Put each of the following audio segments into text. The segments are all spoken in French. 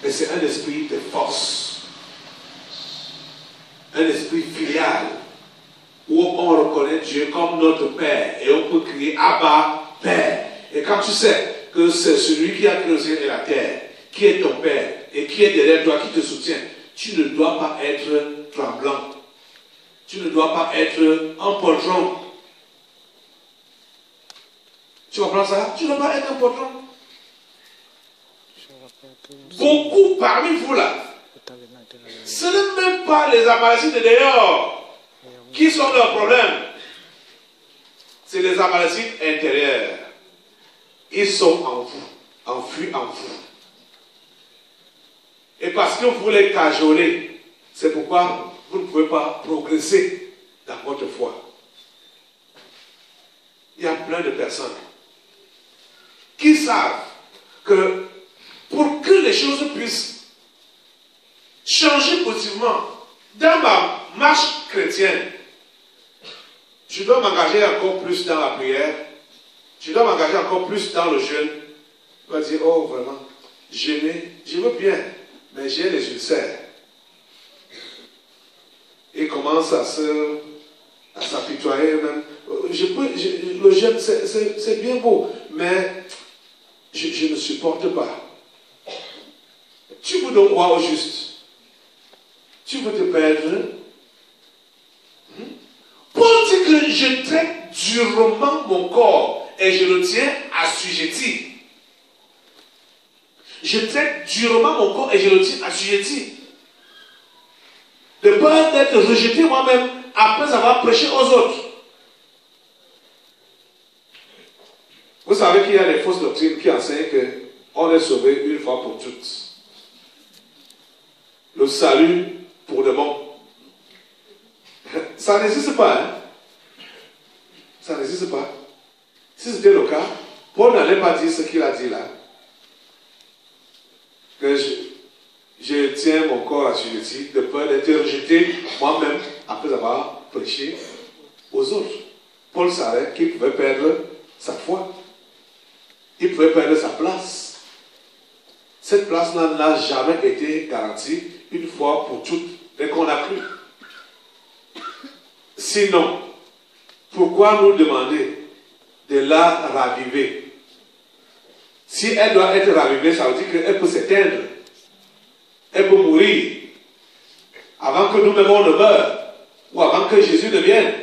Mais c'est un esprit de force. Un esprit filial. Où on reconnaît Dieu comme notre Père. Et on peut crier Abba, Père. Et quand tu sais que c'est celui qui a créé le ciel et la terre, qui est ton Père, et qui est derrière toi, qui te soutient, tu ne dois pas être tremblant. Tu ne dois pas être un poltron. Tu comprends ça? Tu ne dois pas être un poltron. Beaucoup parmi vous là, ce n'est même pas les Amalécites de dehors qui sont leurs problèmes. C'est les Amalécites intérieurs. Ils sont en vous, enfuis en vous. Et parce que vous les cajolez, c'est pourquoi vous ne pouvez pas progresser dans votre foi. Il y a plein de personnes qui savent que pour que les choses puissent changer positivement dans ma marche chrétienne, je dois m'engager encore plus dans la prière, je dois m'engager encore plus dans le jeûne. On va dire, oh vraiment, jeûner, je veux bien, mais j'ai les ulcères. Et commence à s'apitoyer même. Le jeûne, c'est bien beau, mais je ne supporte pas. Tu veux donc croire au juste. Tu veux te perdre. Paul dit que je traite durement mon corps et je le tiens assujetti. Je traite durement mon corps et je le tiens assujetti. De peur d'être rejeté moi-même après avoir prêché aux autres. Vous savez qu'il y a des fausses doctrines qui enseignent qu'on est sauvé une fois pour toutes. Le salut pour le bon. Ça n'existe pas. Hein? Ça n'existe pas. Si c'était le cas, Paul n'allait pas dire ce qu'il a dit là. Que je tiens mon corps assujetti de peur d'être rejeté moi-même après avoir prêché aux autres. Paul savait qu'il pouvait perdre sa foi. Il pouvait perdre sa place. Cette place-là n'a jamais été garantie une fois pour toutes dès qu'on a cru. Sinon, pourquoi nous demander de la raviver? Si elle doit être ravivée, ça veut dire qu'elle peut s'éteindre. Elle peut mourir avant que nous-mêmes on ne meure ou avant que Jésus ne vienne.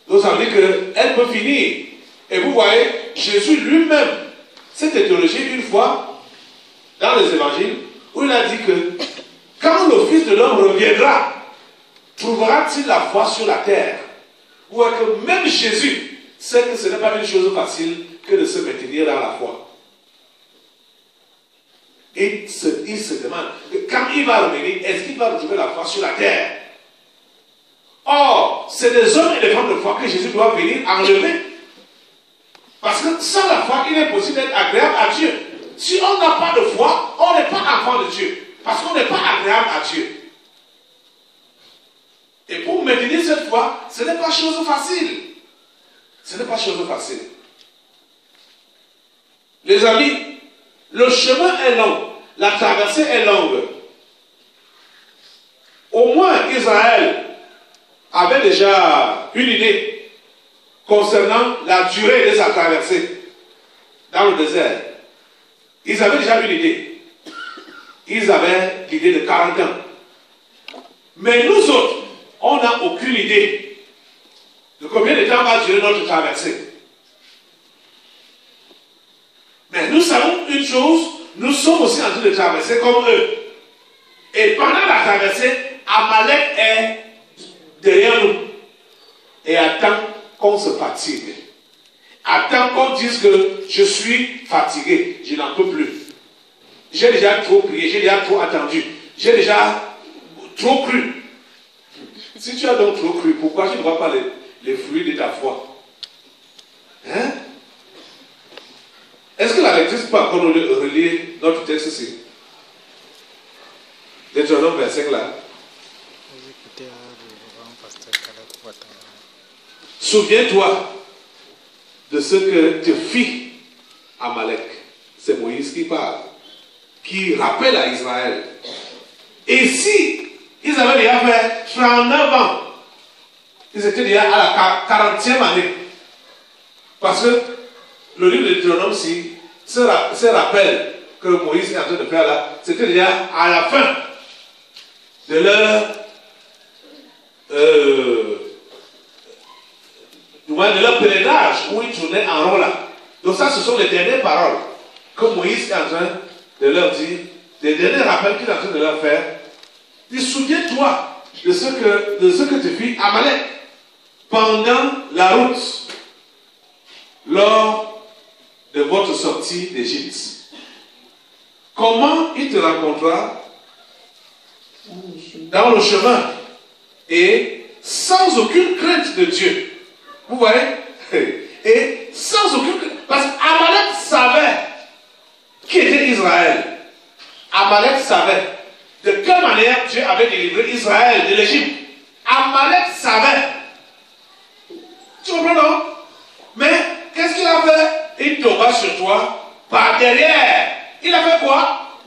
Donc ça veut dire qu'elle peut finir. Et vous voyez, Jésus lui-même s'est interrogé une fois dans les évangiles où il a dit que quand le Fils de l'homme reviendra, trouvera-t-il la foi sur la terre? Ou est-ce que même Jésus sait que ce n'est pas une chose facile que de se maintenir dans la foi? Et il se demande, quand il va revenir, est-ce qu'il va retrouver la foi sur la terre? Or, c'est des hommes et des femmes de foi que Jésus doit venir enlever. Parce que sans la foi, il est possible d'être agréable à Dieu. Si on n'a pas de foi, on n'est pas enfant de Dieu. Parce qu'on n'est pas agréable à Dieu. Et pour maintenir cette foi, ce n'est pas chose facile. Ce n'est pas chose facile. Les amis, le chemin est long. La traversée est longue. Au moins, Israël avait déjà une idée concernant la durée de sa traversée dans le désert. Ils avaient déjà une idée. Ils avaient l'idée de 40 ans. Mais nous autres, on n'a aucune idée de combien de temps va durer notre traversée. Mais nous savons une chose, nous sommes aussi en train de traverser comme eux. Et pendant la traversée, Amalek est derrière nous et attend qu'on se fatigue. Attend qu'on dise que je suis fatigué, je n'en peux plus. J'ai déjà trop prié, j'ai déjà trop attendu, j'ai déjà trop cru. Si tu as donc trop cru, pourquoi tu ne vois pas les fruits de ta foi? Hein? Est-ce que la lectrice peut encore nous relire notre texte ici? Deutéronome 25 là. Souviens-toi de ce que te fit Amalek. C'est Moïse qui parle. qui rappelle à Israël. Et si ils avaient déjà fait 39 ans, ils étaient déjà à la 40e année. Parce que le livre de Deutéronome, ce rappel que Moïse est en train de faire là, c'était déjà à la fin de leur pèlerinage où ils tournaient en rond là. Donc ça, ce sont les dernières paroles que Moïse est en train de leur dire, les derniers rappels qu'il est en train de leur faire. Dis, souviens-toi de ce que tu fis Amalek pendant la route lors de votre sortie d'Égypte. Comment il te rencontra dans le chemin et sans aucune crainte de Dieu. Vous voyez? Et sans aucune crainte. Parce qu'Amalek savait qui était Israël. Amalek savait de quelle manière Dieu avait délivré Israël de l'Égypte. Amalek savait. Tu comprends, non? Mais qu'est-ce qu'il a fait? Il tomba sur toi par derrière. Il a fait quoi?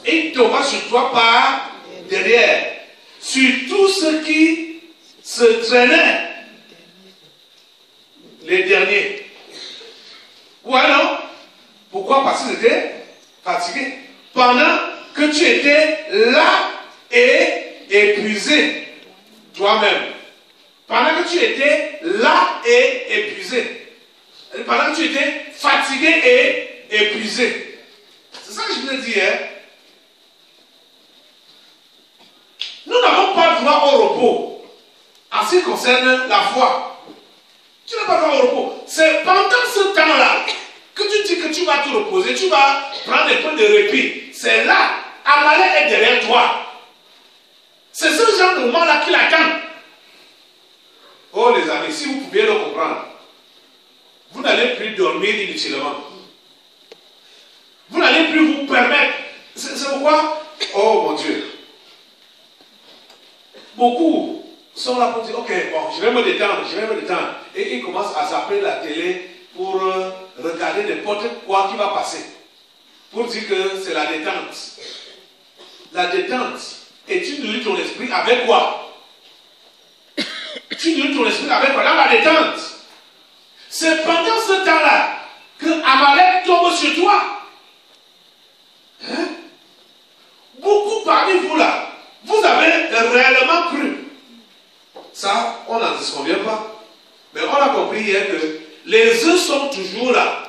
Il tomba sur toi par derrière. Sur tous ceux qui se traînaient. Les derniers. Ouais, non? Pourquoi? Parce qu'ils étaient fatigués. Pendant que tu étais là et épuisé. Toi-même. Pendant que tu étais là et épuisé. Pendant que tu étais fatigué et épuisé. C'est ça que je voulais dire. Hein? Nous n'avons pas droit au repos en ce qui concerne la foi. Tu n'as pas droit au repos. C'est pendant ce temps-là que tu dis que tu vas te reposer, tu vas prendre un peu de répit. C'est là, Amalek est derrière toi. C'est ce genre de moment-là qui l'attend. Oh les amis, si vous pouviez le comprendre, vous n'allez plus dormir inutilement. Vous n'allez plus vous permettre. C'est pourquoi, oh mon Dieu, beaucoup sont là pour dire, ok, bon, je vais me détendre. Et ils commencent à zapper la télé pour regarder n'importe quoi qui va passer. Pour dire que c'est la détente. La détente. Et tu nourris ton esprit avec quoi? Tu nourris ton esprit avec quoi? Dans la détente. C'est pendant ce temps-là que Amalek tombe sur toi. Hein? Beaucoup parmi vous là, vous avez réellement cru. Ça, on n'en disconvient pas. Mais on a compris hier que les œufs sont toujours là.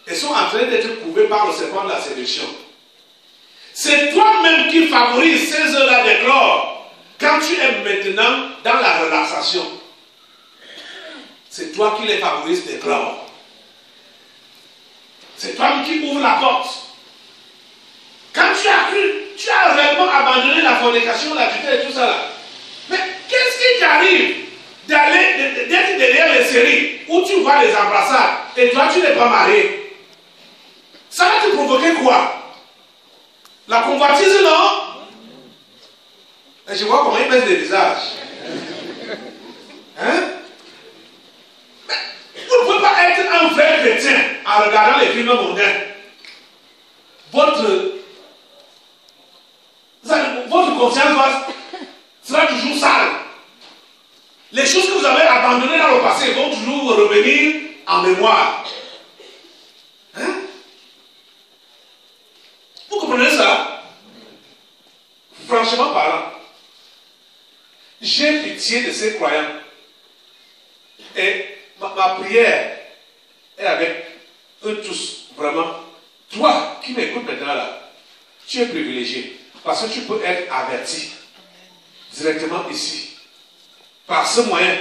Et sont en train d'être couvés par le serpent de la séduction. C'est toi-même qui favorise ces œufs-là d'éclore quand tu es maintenant dans la relaxation. C'est toi qui les favorises d'éclore. C'est toi qui ouvre la porte. Quand tu as cru, tu as réellement abandonné la fornication, la tutelle et tout ça là. Mais qu'est-ce qui t'arrive d'être derrière les séries où tu vois les embrassades et toi tu n'es pas marié? Ça va te provoquer quoi? La convoitise, non? Et je vois comment ils baissent les visages. Hein? Mais vous ne pouvez pas être un vrai chrétien en regardant les films mondains. Votre conscience sera toujours sale. Les choses que vous avez abandonnées dans le passé vont toujours revenir en mémoire. Hein? Vous comprenez ça? Franchement parlant, j'ai pitié de ces croyants. Et ma prière est avec eux tous, vraiment. Toi qui m'écoutes maintenant là, tu es privilégié. Parce que tu peux être averti directement ici. Par ce moyen,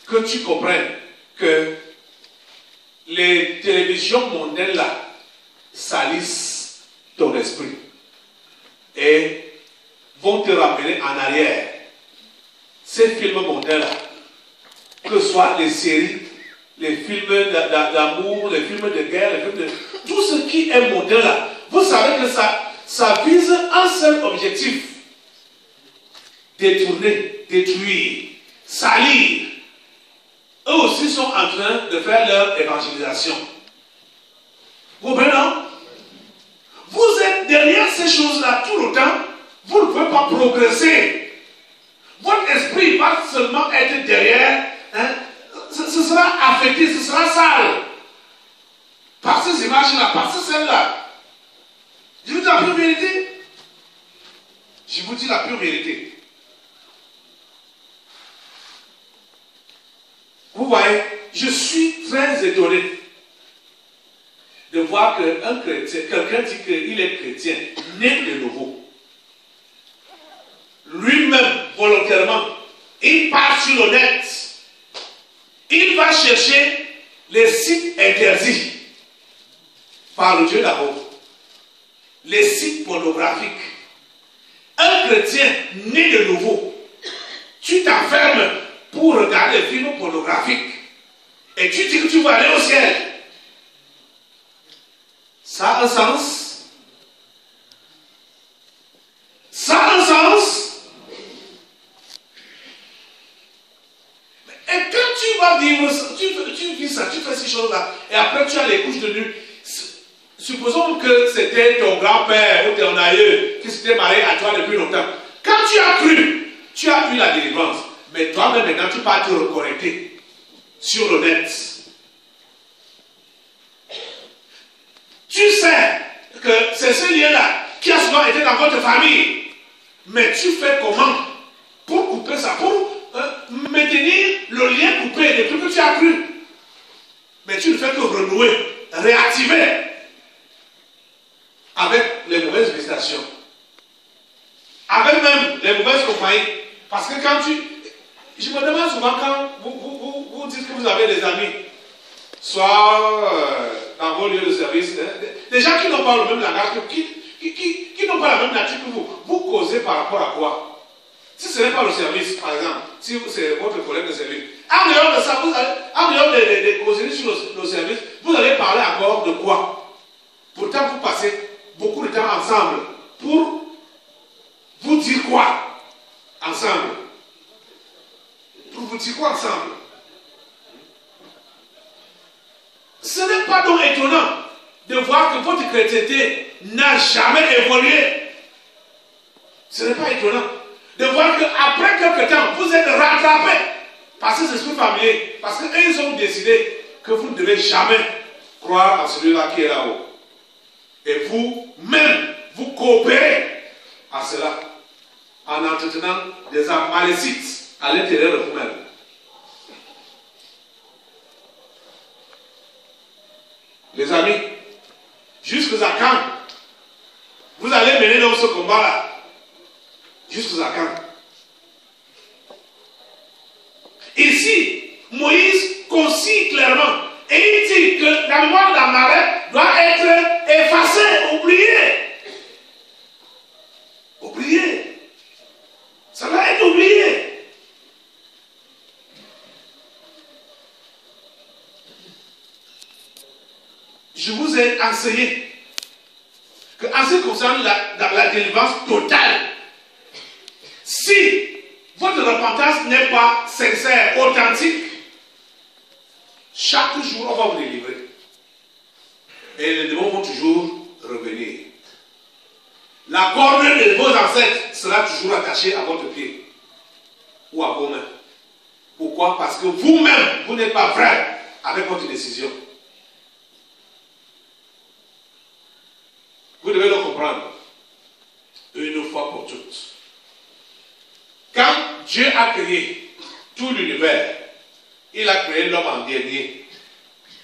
que tu comprennes que les télévisions mondaines là salissent ton esprit et vont te ramener en arrière. Ces films mondains là, que ce soit les séries, les films d'amour, les films de guerre, les films de... tout ce qui est mondain là, vous savez que ça vise un seul objectif. Détourner, détruire, salir. Eux aussi sont en train de faire leur évangélisation. Vous comprenez, non? Vous êtes derrière ces choses-là, tout le temps, vous ne pouvez pas progresser. Votre esprit va seulement être derrière, hein, ce sera affecté, ce sera sale. Par ces images-là, par ces scènes-là. Je vous dis la pure vérité. Je vous dis la pure vérité. Vous voyez, je suis très étonné de voir qu'un chrétien, quelqu'un dit qu'il est chrétien, né de nouveau. Lui-même, volontairement, il part sur le net. Il va chercher les sites interdits par le Dieu d'amour. Les sites pornographiques. Un chrétien né de nouveau, tu t'enfermes pour regarder des films pornographiques et tu dis que tu vas aller au ciel. Ça a un sens? Ça a un sens? Et quand tu vas vivre, tu vis ça, tu fais ces choses-là, et après tu as les couches de nuit. Supposons que c'était ton grand-père ou ton aïeux qui s'était marié à toi depuis longtemps. Quand tu as cru, tu as eu la délivrance. Mais toi-même, maintenant, tu vas te reconnecter sur le net. Tu sais que c'est ce lien-là qui a souvent été dans votre famille. Mais tu fais comment pour couper ça, pour maintenir le lien coupé depuis que tu as cru. Mais tu ne fais que renouer, réactiver avec les mauvaises visitations, avec même les mauvaises compagnies. Parce que quand je me demande souvent quand vous dites que vous avez des amis, soit dans vos lieux de service, des gens qui n'ont pas le même langage, qui n'ont pas la même nature que vous causez par rapport à quoi? Si ce n'est pas le service, par exemple, si c'est votre collègue de service, en dehors de ça, en dehors des causeries sur le service, vous allez parler encore de quoi? Pourtant, vous passez beaucoup de temps ensemble pour vous dire quoi ensemble? Pour vous dire quoi ensemble? Ce n'est pas donc étonnant de voir que votre chrétienté n'a jamais évolué. Ce n'est pas étonnant de voir qu'après quelque temps, vous êtes rattrapé par ces esprits familiers. Parce qu'ils ont décidé que vous ne devez jamais croire en celui-là qui est là-haut. Et vous-même, vous coopérez à cela en entretenant des âmes malécites à l'intérieur de vous-même. Les amis, jusqu'à quand vous allez mener dans ce combat-là? Jusqu'à quand? Ici, Moïse consigne clairement et il dit que la mémoire d'Amalek doit être effacée, oubliée. Oubliée. Ça doit être oublié. Je vous ai enseigné qu'en ce qui concerne la délivrance totale, si votre repentance n'est pas sincère, authentique, chaque jour on va vous délivrer. Et les démons vont toujours revenir. La corne de vos ancêtres sera toujours attachée à votre pied ou à vos mains. Pourquoi? Parce que vous-même, vous n'êtes pas vrai avec votre décision. Vous devez le comprendre une fois pour toutes. Quand Dieu a créé tout l'univers, il a créé l'homme en dernier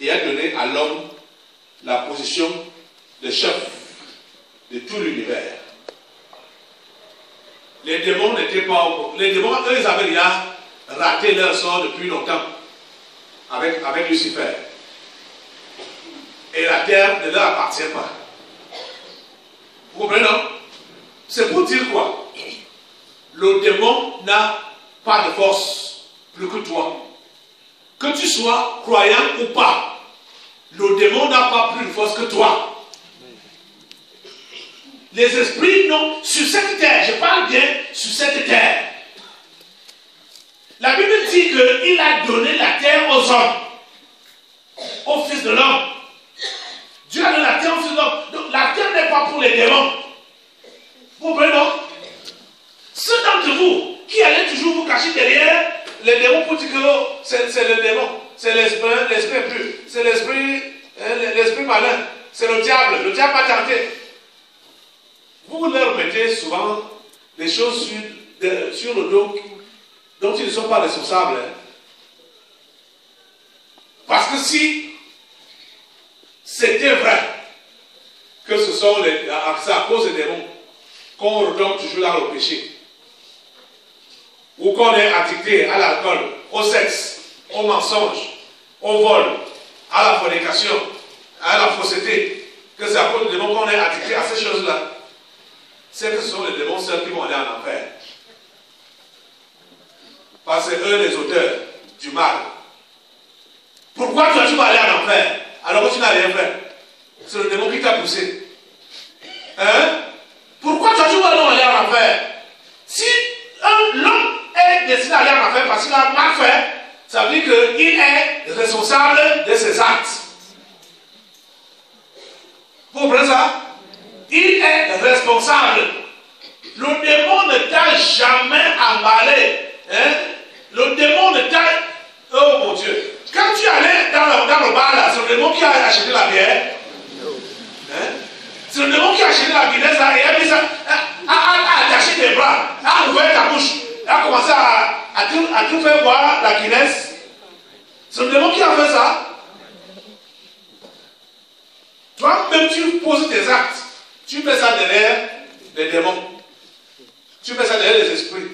et a donné à l'homme la position de chef de tout l'univers. Les démons n'étaient pas... Les démons, eux, ils avaient déjà raté leur sort depuis longtemps avec Lucifer. Et la terre ne leur appartient pas. Vous comprenez, non? C'est pour dire quoi? Le démon n'a pas de force plus que toi. Que tu sois croyant ou pas, le démon n'a pas plus de force que toi. Les esprits, non, sur cette terre, je parle bien sur cette terre. La Bible dit qu'il a donné la terre aux hommes, au Fils de l'homme. Dieu a donné la terre au Fils de l'homme. Donc la terre n'est n'est pas pour les démons. Vous comprenez, non? Ceux d'entre vous qui allez toujours vous cacher derrière les démons pour dire que oh, c'est le démon, c'est l'esprit pur, c'est l'esprit malin, c'est le diable m'a tenté. Vous leur mettez souvent des choses sur le dos dont ils ne sont pas responsables. Hein. Parce que si c'était vrai que ce sont c'est à cause des démons qu'on retombe toujours dans le péché, ou qu'on est addicté à l'alcool, au sexe, au mensonge, au vol, à la fornication, à la fausseté, que c'est à cause des démons qu'on est addicté à ces choses-là, c'est que ce sont les démons seuls qui vont aller en enfer. Parce que eux, les auteurs du mal. Pourquoi tu vas aller en enfer alors que tu n'as rien fait? C'est le démon qui t'a poussé. Hein? Pourquoi tu vas aller en enfer? Si l'homme est destiné à aller en enfer parce qu'il a mal fait, ça veut dire qu'il est responsable de ses actes. Vous comprenez ça? Il est responsable. Le démon ne t'a jamais emballé. Hein? Le démon ne t'a... Oh mon Dieu. Quand tu allais dans le bar là, c'est le démon qui a acheté la bière. Hein? C'est le démon qui a acheté la Guinness là, et a mis ça, a attaché tes bras, a ouvert ta bouche, a commencé à tout faire boire la Guinness. C'est le démon qui a fait ça. Toi-même, tu poses tes actes. Tu mets ça derrière les démons. Tu mets ça derrière les esprits.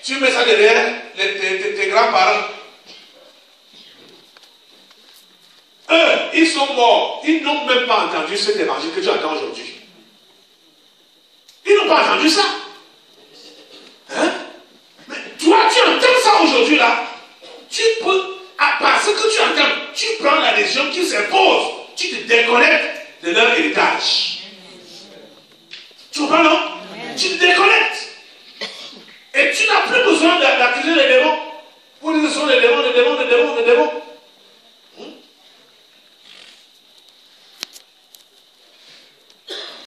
Tu mets ça derrière tes grands-parents. Eux, ils sont morts. Ils n'ont même pas entendu cet évangile que tu entends aujourd'hui. Ils n'ont pas entendu ça. Hein? Mais toi, tu entends ça aujourd'hui là. Tu peux, parce que tu entends, tu prends la décision qui s'impose. Tu te déconnectes de leur héritage. Tu comprends, non?